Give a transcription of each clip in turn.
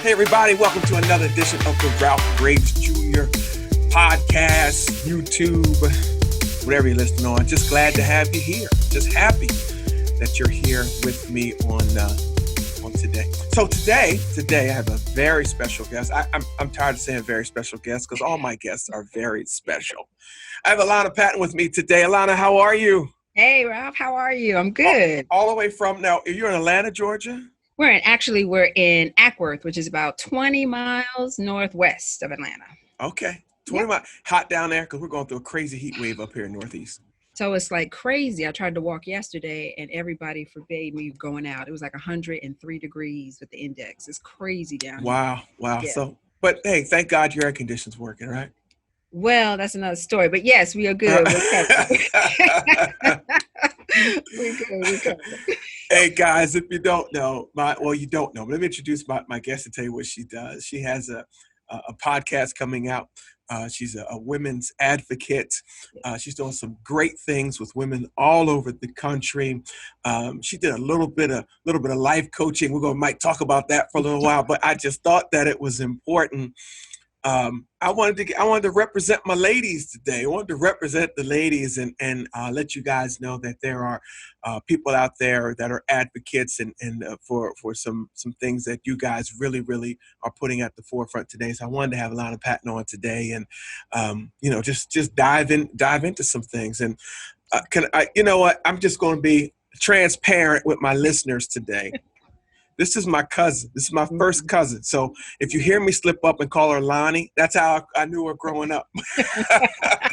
Hey, everybody, welcome to another edition of the Ralph Graves Jr. podcast, YouTube, whatever you're listening on. Just glad to have you here. Just happy that you're here with me on today. So today I have a very special guest. I'm tired of saying very special guest because all my guests are very special. I have Elana Patton with me today. Elana, how are you? Hey, Ralph, how are you? I'm good. All the way from, now, you're in Atlanta, Georgia? We're in Ackworth, which is about 20 miles northwest of Atlanta. Okay. 20 miles. Hot down there because we're going through a crazy heat wave up here in Northeast. So it's like crazy. I tried to walk yesterday and everybody forbade me going out. It was like 103 degrees with the index. It's crazy down here. Wow. Yeah. So, but hey, thank God your air conditioning's working, right? Well, that's another story. But yes, we are good. We're good. Hey guys, if you don't know, you don't know, but let me introduce my guest and tell you what she does. She has a podcast coming out. She's a women's advocate. She's doing some great things with women all over the country. She did a little bit of life coaching. Might talk about that for a little while, but I just thought that it was important. I wanted to represent my ladies today. I wanted to represent the ladies and let you guys know that there are people out there that are advocates and for some things that you guys really are putting at the forefront today. So I wanted to have Elana Patton on today and just dive into some things. And you know what? I'm just going to be transparent with my listeners today. This is my cousin. This is my first cousin. So if you hear me slip up and call her Lonnie, that's how I knew her growing up. I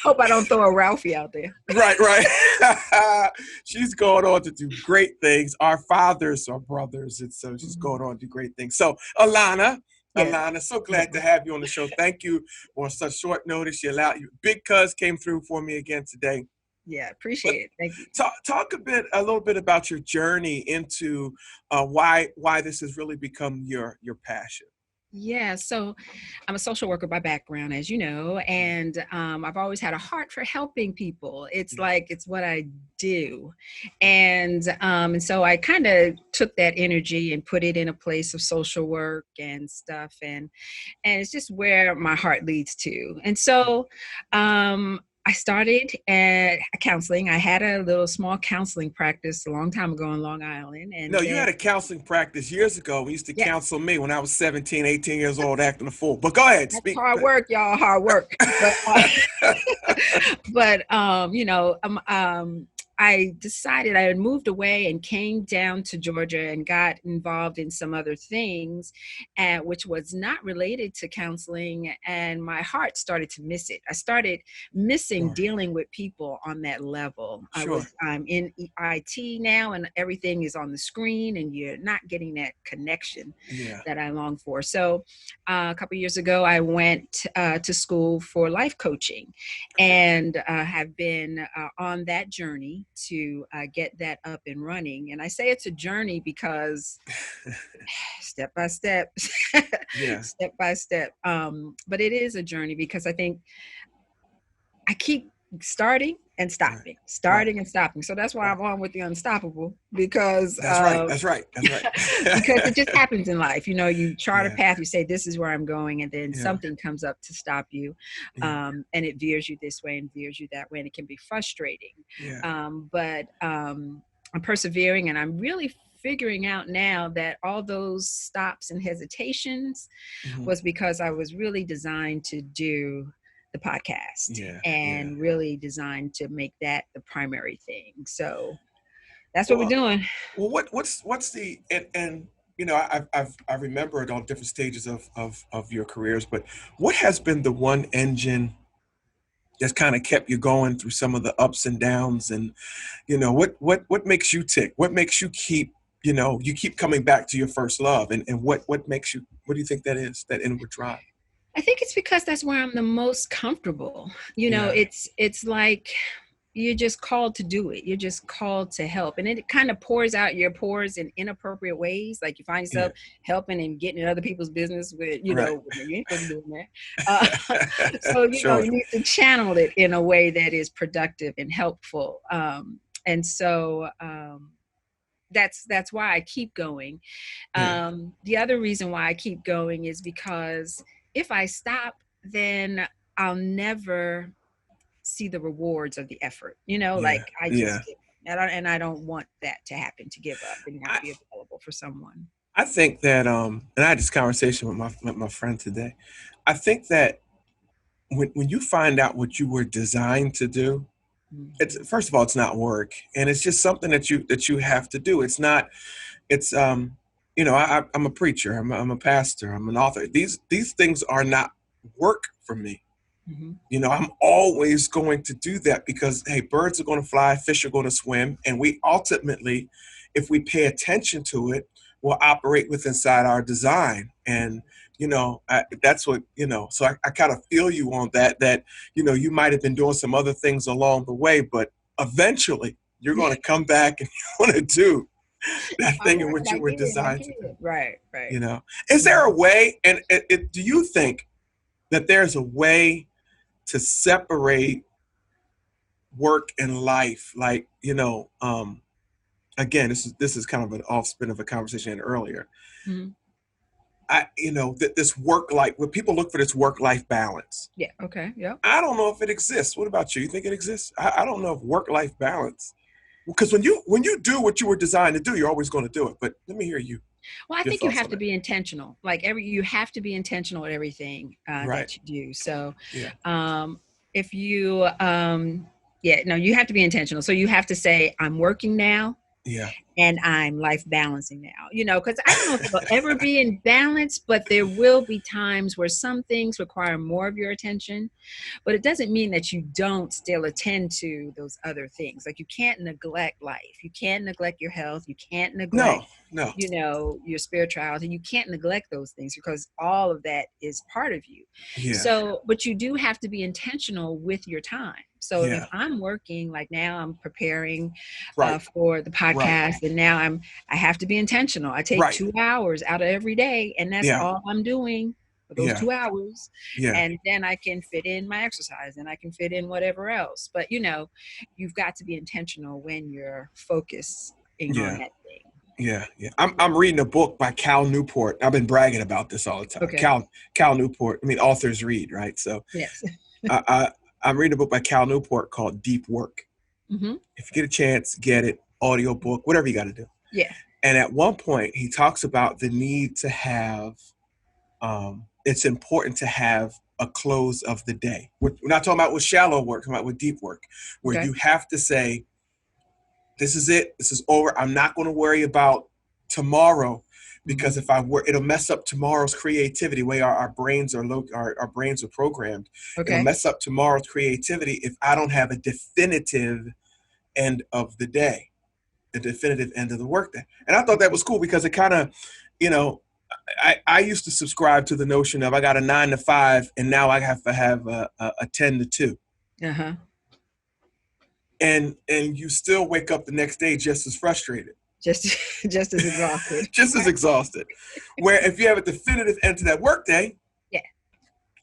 hope I don't throw a Ralphie out there. Right. She's going on to do great things. Our fathers are brothers, and so she's going on to do great things. So Elana, so glad to have you on the show. Thank you on such short notice. You allowed you. Big Cuz came through for me again today. Yeah, appreciate it. Thank you. Talk a little bit about your journey into why this has really become your passion. Yeah, so I'm a social worker by background, as you know, and I've always had a heart for helping people. It's what I do, and so I kind of took that energy and put it in a place of social work and stuff, and it's just where my heart leads to, and so. I started at counseling. I had a little small counseling practice a long time ago in Long Island. And you had a counseling practice years ago. We used to counsel me when I was 17, 18 years old, acting a fool. But go ahead, speak. Hard work, y'all, hard work. I decided I had moved away and came down to Georgia and got involved in some other things, which was not related to counseling. And my heart started to miss it. I started missing dealing with people on that level. Sure. I'm in IT now, and everything is on the screen, and you're not getting that connection that I long for. So a couple of years ago, I went to school for life coaching and have been on that journey to get that up and running. And I say it's a journey because step by step, step by step. But it is a journey because I think I keep starting and stopping. And stopping. So that's why I'm on with the unstoppable, because that's right. Because it just happens in life. You chart a path, you say, this is where I'm going, and then something comes up to stop you. And it veers you this way and veers you that way, and it can be frustrating. But I'm persevering, and I'm really figuring out now that all those stops and hesitations was because I was really designed to do the podcast and really designed to make that the primary thing. So that's what we're doing. Well, what's the, and I've remembered all different stages of your careers, but what has been the one engine that's kind of kept you going through some of the ups and downs? And, what makes you tick? What makes you keep, you keep coming back to your first love? And what makes you, what do you think that is, that inward drive? I think it's because that's where I'm the most comfortable. It's like you're just called to do it. You're just called to help. And it kind of pours out your pores in inappropriate ways. Like you find yourself helping and getting in other people's business with, you ain't supposed to be doing that. So, you need to channel it in a way that is productive and helpful. And so that's why I keep going. Yeah. The other reason why I keep going is because if I stop, then I'll never see the rewards of the effort. Yeah. Like I Yeah. just give up. And I don't want that to happen, to give up and not I, be available for someone. I think that and I had this conversation with my friend today. I think that when you find out what you were designed to do, it's, Mhm. first of all, it's not work, and it's just something that you have to do. It's not. It's I'm a preacher. I'm a pastor. I'm an author. These things are not work for me. Mhm. I'm always going to do that because, hey, birds are going to fly, fish are going to swim, and we ultimately, if we pay attention to it, will operate with inside our design. And that's what. So I kind of feel you on that. That you might have been doing some other things along the way, but eventually you're going to come back and you're going to do that I thing in learned, which I you were did, I designed to do. did. Right, right. Is there a Mhm. way? And do you think that there's a way to separate work and life? Like, again, this is kind of an offspin of a conversation I had earlier. Mhm. That this work life, when people look for this work life balance, Yeah. Okay. Yep. I don't know if it exists. What about you? You think it exists? I don't know if work life balance, because when you do what you were designed to do, you're always going to do it. But let me hear Well, I your think you thoughts have on to that. be intentional. Like you have to be intentional with everything Right. that you do. So, Yeah. um, if you, yeah, no, you have to be intentional. So you have to say, I'm working now Yeah. and I'm life balancing now, because I don't know if it'll ever be in balance, but there will be times where some things require more of your attention, but it doesn't mean that you don't still attend to those other things. Like you can't neglect life. You can't neglect your health. You can't neglect, No. No. your spirituality. You can't neglect those things because all of that is part of you. Yeah. So, but you do have to be intentional with your time. So if Yeah. I'm working, like now I'm preparing Right. for the Right. podcast, and now I have to be intentional. I take Right. 2 hours out of every day, and that's Yeah. all I'm doing for those Yeah. 2 hours. Yeah. And then I can fit in my exercise and I can fit in whatever else. But you've got to be intentional when you're focusing on Yeah. that thing. Yeah. Yeah. I'm reading a book by Cal Newport. I've been bragging about this all the time. Okay. Cal Newport. I mean, authors read, right? So Yes. I, I I'm reading a book by Cal Newport called Deep Work. Hmm. If you get a chance, get it. Audio book, whatever you got to do. Yeah. And at one point, he talks about the need to have. It's important to have a close of the day. We're not talking about with shallow work, we're talking about with deep work, where Okay. you have to say, this is it. This is over. I'm not going to worry about tomorrow, because Hmm. if I were, it'll mess up tomorrow's creativity. The way our brains are our brains are programmed. It'll Okay. mess up tomorrow's creativity if I don't have a definitive end of the day, the definitive end of the workday. And I thought that was cool because it kind of, you know, I used to subscribe to the notion of I got a 9 to 5 and now I have to have a 10 to 2. Uh-huh. And you still wake up the next day just as frustrated. Just just as exhausted. Just as exhausted. Where if you have a definitive end to that workday, Yeah.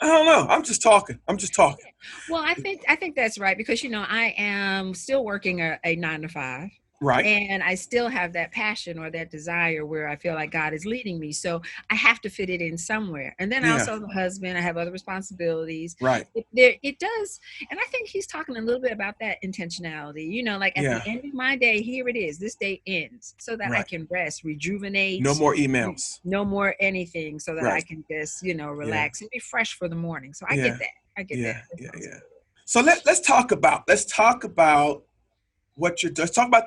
I don't know. I'm just talking. I'm just talking. Well, I think that's right because I am still working a 9 to 5, Right. and I still have that passion or that desire where I feel like God is leading me. So I have to fit it in somewhere. And then I Yeah. also have a husband. I have other responsibilities. Right. It does, and I think he's talking a little bit about that intentionality. Like at the Yeah. end of my day, here it is. This day ends, so that I Right. can rest, rejuvenate. No more emails. No more anything, so that I Right. can just Yeah. relax and be fresh for the morning. So I get Yeah. that. I get that. Yeah. That Yeah. sounds Yeah. good. So let's talk about let's talk about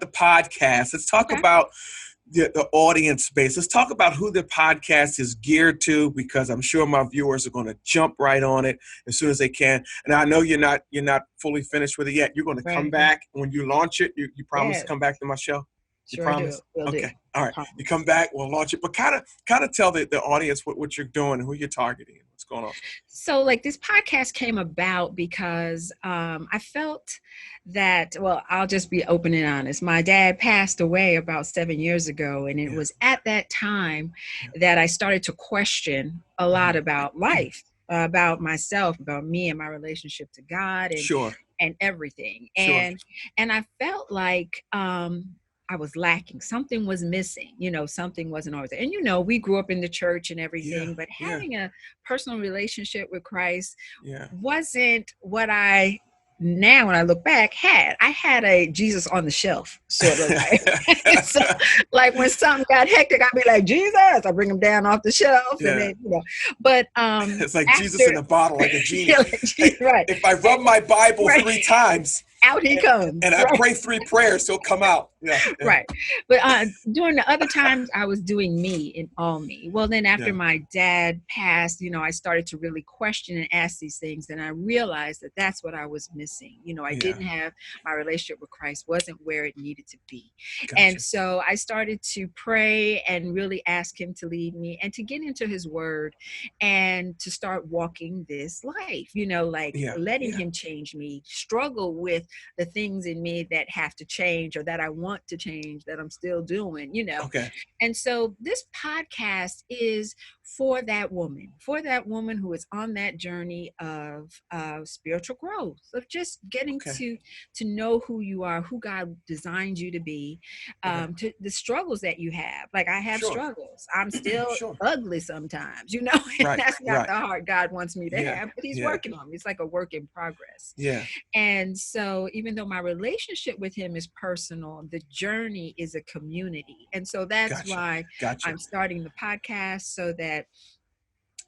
the podcast. Let's talk Okay. about the audience base. Let's talk about who the podcast is geared to, because I'm sure my viewers are going to jump right on it as soon as they can. And I know you're not fully finished with it yet. You're going to come Right. back when you launch it. You promise to Yes. come back to my show. You Sure do. promise? Will do. Okay. All right. You come Promise. back, we'll launch it. But kind of tell the audience what you're doing and who you're targeting and what's going on. So, like, this podcast came about because I felt that, well, I'll just be open and honest. My dad passed away about 7 years ago, and it Yeah. was at that time Yeah. that I started to question a lot Mhm. about life, about myself, about me and my relationship to God, and Sure. and everything. Sure. And I felt like I was lacking. Something was missing. Something wasn't always there. And we grew up in the church and Yeah. everything, but Yeah. having a personal relationship with Christ Yeah. wasn't what I now when I look back I had a Jesus on the shelf sort of like. So like when something got hectic, I'd be like, Jesus, I bring him down off the shelf. And Yeah. then but It's like Jesus in after a bottle, like a genie. yeah, like, Hey, right, if I rub my Bible right, 3 times out he comes, and I right. pray 3 prayers, he'll come out. Yeah. Yeah. Right. But during the other times, I was doing me and all me. Well, then after Yeah. my dad passed, I started to really question and ask these things. And I realized that that's what I was missing. I Yeah. didn't have my relationship with Christ wasn't where it needed to be. Gotcha. And so I started to pray and really ask him to lead me and to get into his word and to start walking this life, like Yeah. letting Yeah. him change me, struggle with the things in me that have to change or that I want to change that I'm still doing. Okay. And so this podcast is for that woman who is on that journey of spiritual growth, of just getting Okay. to know who you are, who God designed you to be, Okay. to the struggles that you have. Like I have Sure. struggles. I'm still Sure. ugly sometimes, and Right. that's not Right. the heart God wants me to Yeah. have, but he's Yeah. working on me. It's like a work in progress. Yeah. And so, even though my relationship with him is personal, the journey is a community. And so, that's Gotcha. why Gotcha. I'm starting the podcast so that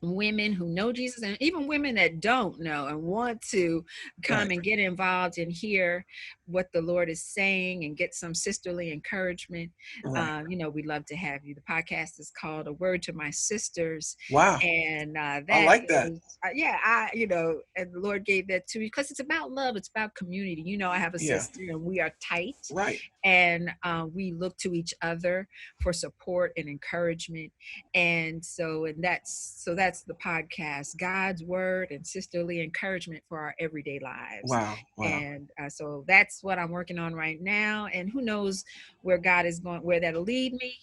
women who know Jesus and even women that don't know and want to come Right. and get involved and hear what the Lord is saying and get some sisterly encouragement. Right. We'd love to have you. The podcast is called A Word to My Sisters. Wow. And I that like that. is, and the Lord gave that to me because it's about love. It's about community. I have a Yeah. sister and we are tight Right. and we look to each other for support and encouragement. And that's the podcast, God's word and sisterly encouragement for our everyday lives. Wow. Wow. And so that's what I'm working on right now. And who knows where God is going, where that'll lead me.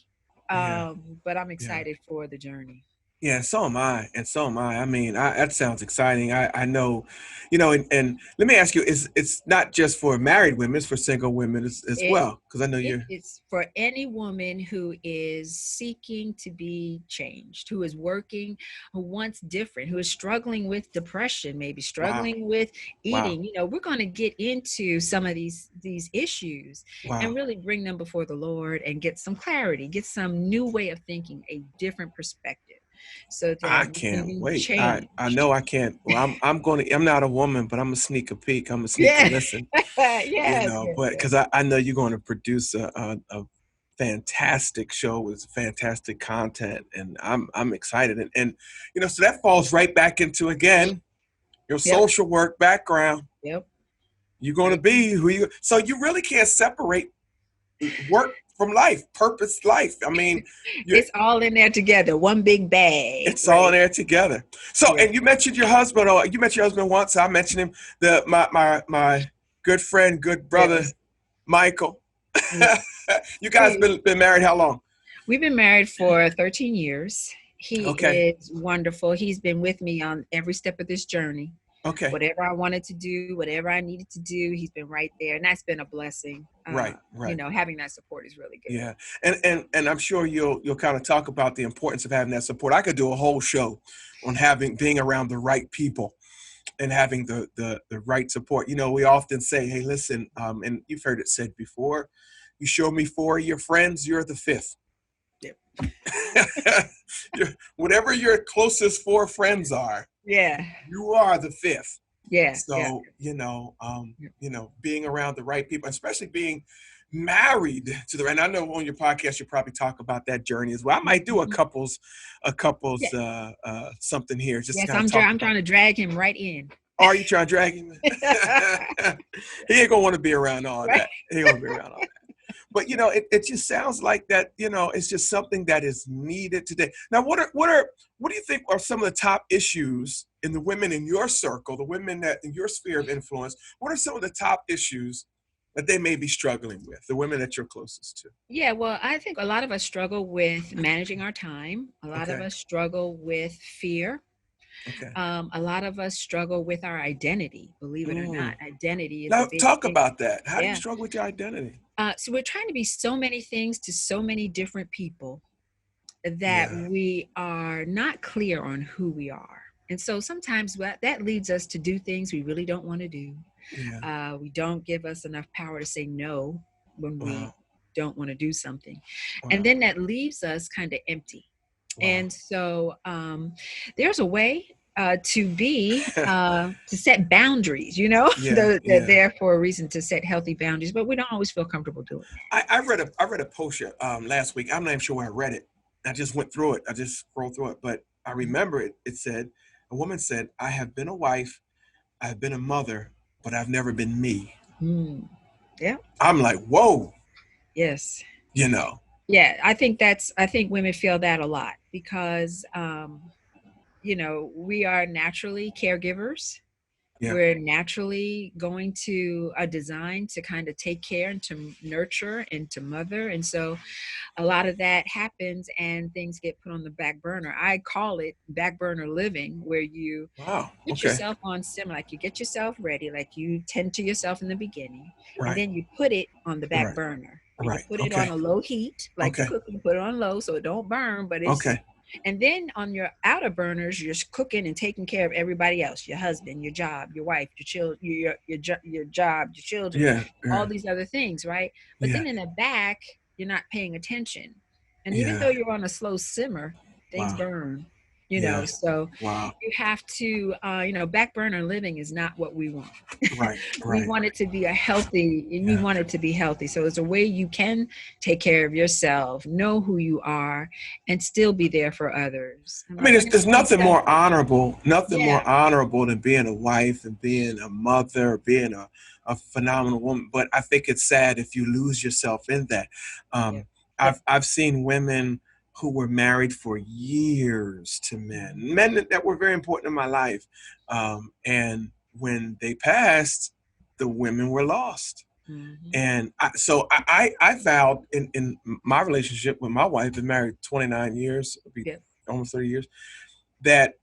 Yeah. But I'm Yeah. excited for the journey. Yeah, and so am I, and so am I. I mean, that sounds exciting. I know, and let me ask you: it's not just for married women; it's for single women as It well? Because I know you're it's for any woman who is seeking to be changed, who is working, who wants different, who is struggling with depression, maybe wow, struggling with wow, eating. We're going to get into some of these issues and wow. really bring them before the Lord and get some clarity, get some new way of thinking, a different perspective, so I that we can can't be wait. I changed. know I can't. Well, I'm not a woman, but I'm a sneak a peek. I'm a sneak a Yeah. listen. Yes, yes, But yes. because I know you're going to produce a fantastic show with fantastic content, and I'm excited. And so that falls right back into again your Yep. social work background. Yep. You're going to Right. be who you. So you really can't separate work from life, purpose, life. I mean, It's all in there together, one big bag, it's all right? there together. So, Yeah. and you mentioned your husband, or you mentioned your husband once. I mentioned him. My good friend, good brother, Yes. Michael. Yeah. You guys been married how long? We've been married for 13 years. He Okay. is wonderful. He's been with me on every step of this journey. Okay. Whatever I wanted to do, whatever I needed to do, he's been right there. And that's been a blessing. Right. Right. Having that support is really good. Yeah. And I'm sure you'll kind of talk about the importance of having that support. I could do a whole show on being around the right people and having the right support. We often say, hey, listen, and you've heard it said before, you show me 4 of your friends, you're the 5th. Yep. Whatever your closest 4 friends are, Yeah. you are the 5th. Yeah. Yeah. So, being around the right people, especially being married to and I know on your podcast you probably talk about that journey as well. I might do a couples Yeah. something here just to Yes, kind of I'm talk I'm about. trying to drag him right in. Are you trying to drag him? He ain't gonna want to be around all Right. that. He ain't gonna be around all that. But it just sounds like that. It's just something that is needed today. Now, what do you think are some of the top issues in the women in your circle, the women that in your sphere of influence? What are some of the top issues that they may be struggling with? The women that you're closest to. Yeah, well, I think a lot of us struggle with managing our time. A lot of Okay. us struggle with fear. Okay. A lot of us struggle with our identity, believe it or not. Identity is a Now, big talk thing. about that. How do you Yeah. struggle with your identity? So we're trying to be so many things to so many different people that Yeah. we are not clear on who we are. And so sometimes that leads us to do things we really don't want to do. Yeah. We don't give us enough power to say no when we Wow. don't want to do something. And Wow. then that leaves us kind of empty. Wow. And so there's a way to set boundaries, Yeah. they're Yeah. there for a reason to set healthy boundaries, but we don't always feel comfortable doing that. I read a post last week. I'm not even sure where I read it. I just went through it. I just scrolled through it, but I remember it. It said, a woman said, "I have been a wife, I've been a mother, but I've never been me." Mm. Yeah. I'm like, whoa, Yes. you know. Yeah, I think women feel that a lot because we are naturally caregivers. Yeah. We're naturally going to a design to kind of take care and to nurture and to mother. And so a lot of that happens and things get put on the back burner. I call it back burner living, where you Wow. put Okay. yourself on similar, like you get yourself ready, like you tend to yourself in the beginning, and Right. then you put it on the back Right. burner. You Right. put it on Okay. a low heat, like you Okay. cook, you put it on low so it don't burn, but it's Okay. and then on your outer burners, you're cooking and taking care of everybody else, your husband, your job, your wife, your children, your job, your children, Yeah. all Yeah. these other things, right? But Yeah. then in the back, you're not paying attention. And even though Yeah. you're on a slow simmer, things Wow. burn, Yeah. so Wow. you have to, back burner living is not what we want. Right. We Right. want it to be a healthy, and we Yeah. want it to be healthy. So it's a way you can take care of yourself, know who you are, and still be there for others. And I mean, like, there's nothing self, more honorable, yeah, than being a wife and being a mother, being a phenomenal woman. But I think it's sad if you lose yourself in that. yeah, Um, yeah. I've seen women who were married for years to Mhm. men that were very important in my life, and when they passed, the women were lost. Mhm. And I vowed in my relationship with my wife, been married 29 years, it'll be Yeah. almost 30 years, that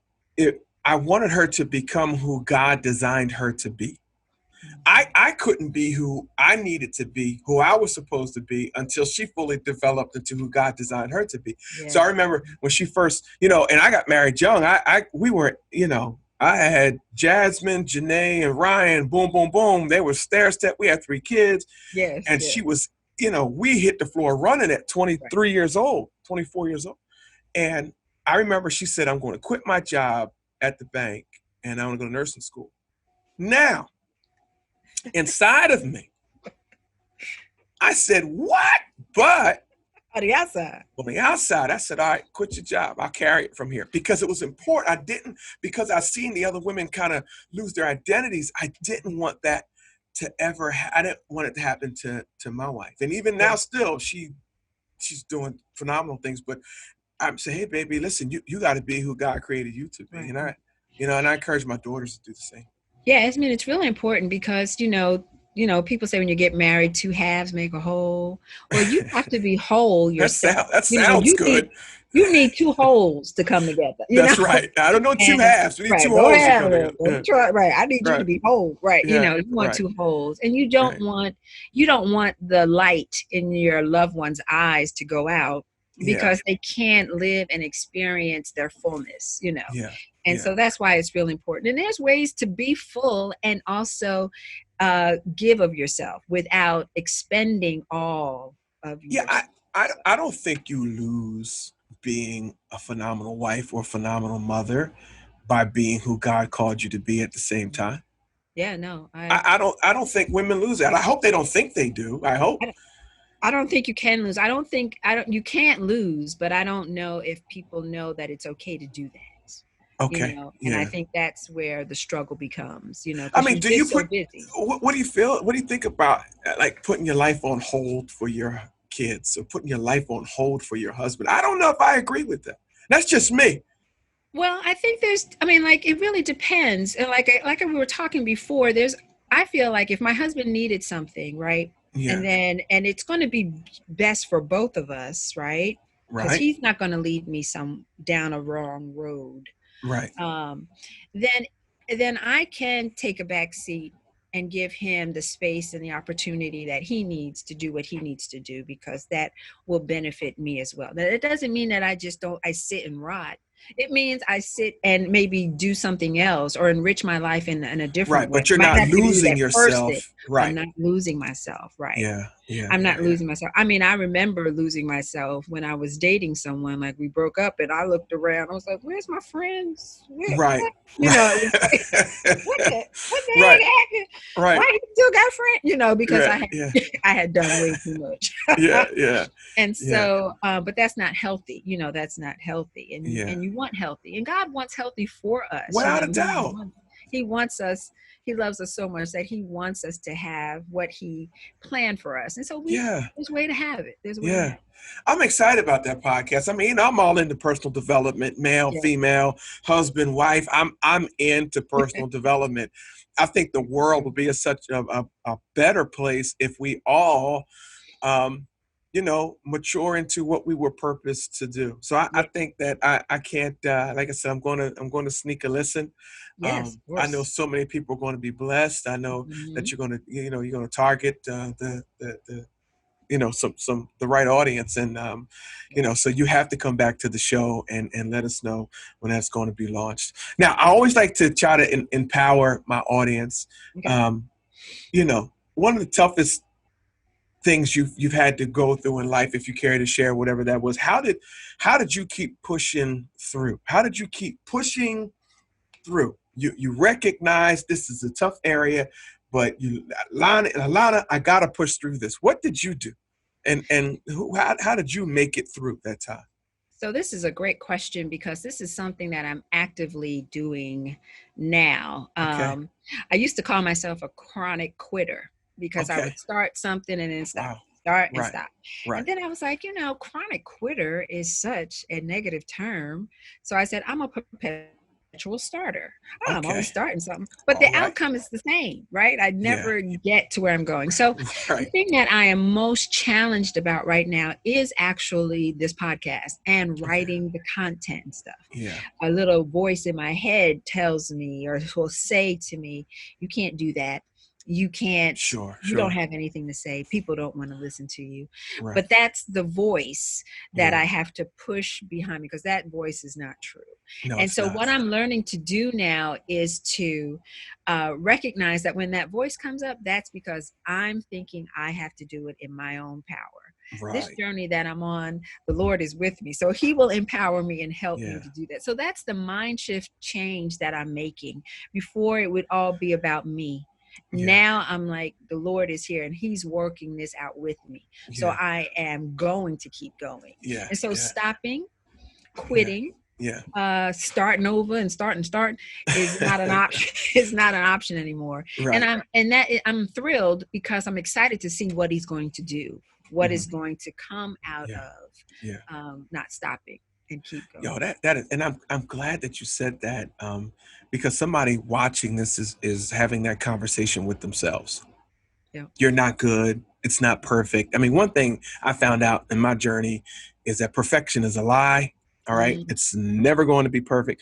I wanted her to become who God designed her to be. Mhm. I couldn't be who I needed to be, who I was supposed to be, until she fully developed into who God designed her to be. So Yeah. I remember when she first, and I got married young. We were, I had Jasmine, Janae, and Ryan. Boom, boom, boom. They were stair step. We had 3 kids, Yes. and Yeah. she was, we hit the floor running at Right. 23 years old, 24 years old. And I remember she said, "I'm going to quit my job at the bank and I'm going to go to nursing school." Now, inside of me, I said, "What?" But On the outside. on the outside, I said, "All right, quit your job. I'll carry it from here." Because it was important. Because I seen the other women kind of lose their identities. I didn't want that to ever, I didn't want it to happen to my wife. And even Yeah. now, still, she's doing phenomenal things. But I'm saying, "Hey, baby, listen, you got to be who God created you to be." Right. And I encourage my daughters to do the same. Yeah, I mean, it's really important because, people say when you get married, two halves make a whole. Well, you have to be whole yourself. That sounds good. You need two wholes to come together, That's right. I don't know two And halves. We need right, two don't holes to have come it. together. Don't Yeah. try, right. I need you to Right. be whole. Right. Yeah. You want Right. two holes. And Right. you don't want the light in your loved one's eyes to go out Yeah. because they can't live and experience their fullness. Yeah. And Yeah. so that's why it's really important. And there's ways to be full and also give of yourself without expending all of Yeah. yourself. I don't think you lose being a phenomenal wife or a phenomenal mother by being who God called you to be at the same time. Yeah, no, I don't think women lose that. I hope they don't think they do. I hope. I I don't think you can lose. I don't you can't lose, but I don't know if people know that it's okay to do that. Okay. And I Yeah. think that's where the struggle becomes, I because mean, you're do you just so put busy. what do you feel? What do you think about like putting your life on hold for your kids or putting your life on hold for your husband? I don't know if I agree with that. That's just me. Well, I think I mean, like, it really depends. And like we were talking before, I feel like if my husband needed something, right? Yeah. And it's going to be best for both of us, right? Because Right. he's not going to lead me down a wrong road. Right. um, then then I can take a back seat and give him the space and the opportunity that he needs to do what he needs to do, because that will benefit me as well. Now, it doesn't mean that I sit and rot. It means I sit and maybe do something else or enrich my life in a different Right. way. But you're I might not have to do losing that first thing, yourself. but I'm Right. not losing myself. Right. Yeah. Yeah. I'm Yeah. not Yeah. losing myself. I mean, I remember losing myself when I was dating someone. Like, we broke up and I looked around. I was like, where's my friends? Right. What? It was like, what the heck Right. happened? Right. Why you still got friends? Because Yeah. I had Yeah. I had done way too much. Yeah. Yeah. And Yeah. so, but that's not healthy. That's not healthy. Yeah. And you want healthy, and God wants healthy for us. Without a doubt. He wants us. He loves us so much that he wants us to have what he planned for us. And so Yeah. there's a way to have it. There's a way to Yeah. have it. I'm excited about that podcast. I mean, I'm all into personal development, male, Yeah. female, husband, wife. I'm into personal development. I think the world would be such a better place if we all mature into what we were purposed to do. So I Yeah. think that I can't, like I said, I'm going to sneak a listen. Yes, of I know course. so many people are going to be blessed. I know that Mhm. you're going to target some the right audience, and Yeah. so you have to come back to the show and let us know when that's going to be launched. Now, I always like to try to empower my audience. Okay. um, One of the toughest things you've had to go through in life, if you care to share whatever that was, how did you keep pushing through? How did you keep pushing through? You recognize this is a tough area, but Elana, I gotta push through this. What did you do, and how did you make it through that time? So this is a great question, because this is something that I'm actively doing now. Okay. I used to call myself a chronic quitter, because I Okay. would start something and then stop, Wow. start and Right. stop. And Right. then I was like, chronic quitter is such a negative term. So I said, I'm a perpetual starter. I'm always Okay. starting something, but the All right. outcome is the same, right? I Yeah. never get to where I'm going. So the Right. thing that I am most challenged about right now is actually this podcast and Okay. writing the content and stuff. Yeah. A little voice in my head tells me, or will say to me, you can't do that. You can't, Sure. you don't Sure. have anything to say. People don't want to listen to you. Right. But that's the voice that Yeah. I have to push behind me, because that voice is not true. No, And it's so not. what I'm learning to do now is to recognize that when that voice comes up, that's because I'm thinking I have to do it in my own power. This Right. journey that I'm on, the Lord is with me. So he will empower me and help me Yeah. to do that. So that's the mind shift change that I'm making. Before, it would all be about me. Yeah. Now I'm like, the Lord is here and he's working this out with me. So Yeah. I am going to keep going. Yeah. And so Yeah. stopping, Yeah. quitting, Yeah. starting over and start is not an option. It's not an option anymore. Right. I'm thrilled, because I'm excited to see what he's going to do, what is Mhm. going to come out Yeah. Yeah. of not stopping and keep Yo, going. that is, and I'm glad that you said that, because somebody watching this is having that conversation with themselves. Yeah. You're not good. It's not perfect. I mean, one thing I found out in my journey is that perfection is a lie. All right, Mm, it's never going to be perfect.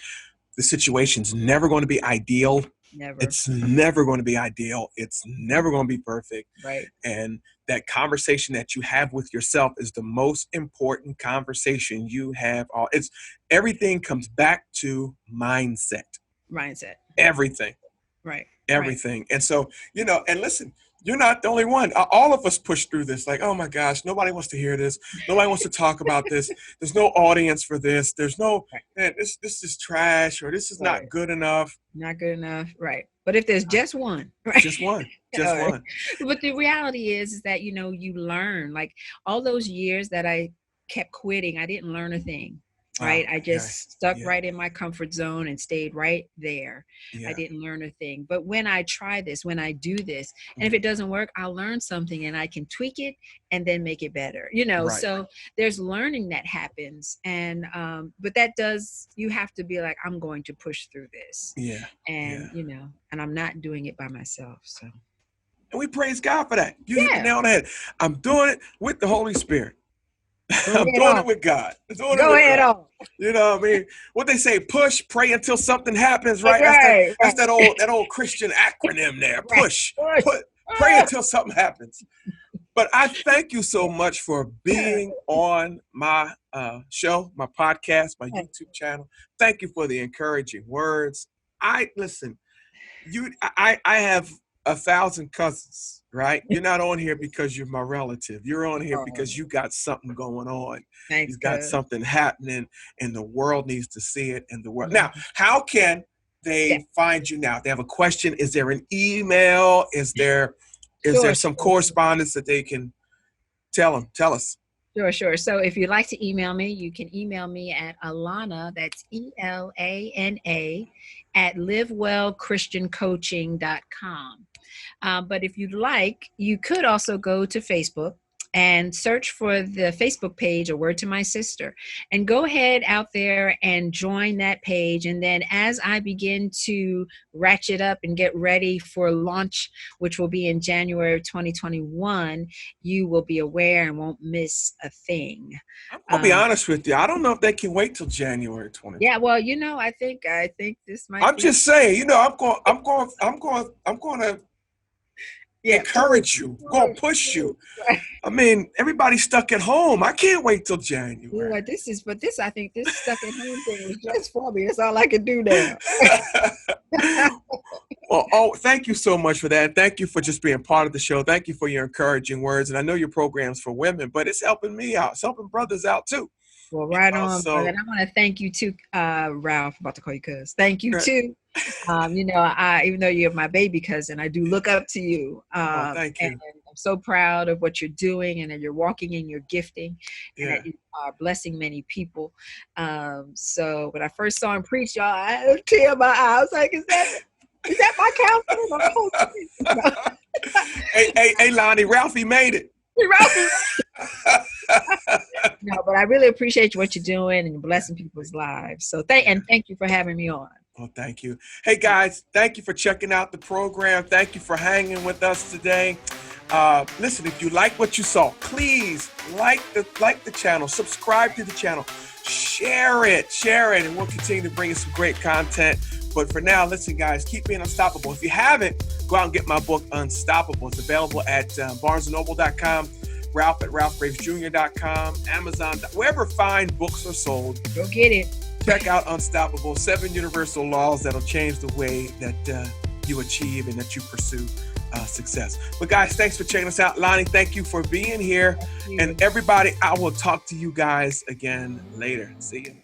The situation's never going to be ideal. never. It's never going to be ideal. It's never going to be perfect. Right. And that conversation that you have with yourself is the most important conversation you have. It's everything comes back to mindset. Mindset. Everything. Right. Right. Everything. And so, and listen, you're not the only one. All of us push through this. Like, oh my gosh, nobody wants to hear this. Nobody wants to talk about this. There's no audience for this. There's no, Right. man, this is trash, or this is Right. not good enough. Not good enough. Right. But if there's just one, right? Just one. Just All right. one. But the reality is that, you learn, like, all those years that I kept quitting, I didn't learn a thing. Wow. Right. I Yeah. just stuck Yeah. right in my comfort zone and stayed right there. I Yeah. didn't learn a thing. But when I try this, when I do this, and if Mhm. it doesn't work, I'll learn something and I can tweak it and then make it better. Right. So there's learning that happens. And but that does, you have to be like, I'm going to push through this. Yeah. And Yeah. and I'm not doing it by myself. So And we praise God for that. You hit the yeah. nail on the head. I'm doing it with the Holy Spirit. Go I'm ahead doing on. it with God. I'm doing it Go with ahead God. on. You know what I mean? What they say, push, pray until something happens, That's right? right. That's Right. that old Christian acronym there. Right. Push, Push. pray until something happens. But I thank you so much for being on my show, my podcast, my YouTube channel. Thank you for the encouraging words. Listen, I have 1,000 cousins, right? You're not on here because you're my relative. You're on here because you got something going on. Thanks, You've got cuz. something happening, and the world needs to see it in the world. Now, how can they find you now? If they have a question, is there an email? Is there some correspondence that they can tell us? Sure. So if you'd like to email me, you can email me at Elana, that's ELANA, at livewellchristiancoaching.com. But if you'd like, you could also go to Facebook and search for the Facebook page, A Word to My Sister, and go ahead out there and join that page. And then as I begin to ratchet up and get ready for launch, which will be in January of 2021, you will be aware and won't miss a thing. I'll be honest with you. I don't know if they can wait till January 2020. Yeah, well, I think this might. I'm just saying, I'm going to encourage you, going to push you. I mean, everybody's stuck at home. I can't wait till January. I think this stuck at home thing was just for me. That's all I can do now. Well, thank you so much for that. Thank you for just being part of the show. Thank you for your encouraging words. And I know your program's for women, but it's helping me out. It's helping brothers out too. Well, right on. So, and I want to thank you too, Ralph. I'm about to call you cuz. Thank you too. Even though you're my baby cousin, I do look up to you. Thank you. And I'm so proud of what you're doing, and that you're walking in your gifting, and that you are blessing many people. So when I first saw him preach, y'all, I had a tear in my eye. I was like, is that my counselor? Hey, Lonnie, Ralphie made it. No, but I really appreciate what you're doing and blessing people's lives. So thank you for having me on. Well, thank you. Hey guys, thank you for checking out the program. Thank you for hanging with us today. Listen, if you like what you saw, please like the channel, subscribe to the channel, share it, and we'll continue to bring you some great content. But for now, listen, guys, keep being unstoppable. If you haven't, go out and get my book, Unstoppable. It's available at barnesandnoble.com, Ralph at ralphgravesjr.com, Amazon, wherever fine books are sold. Go get it. Check out Unstoppable, 7 universal laws that'll change the way that you achieve and that you pursue success. But guys, thanks for checking us out. Lonnie, thank you for being here. And everybody, I will talk to you guys again later. See you.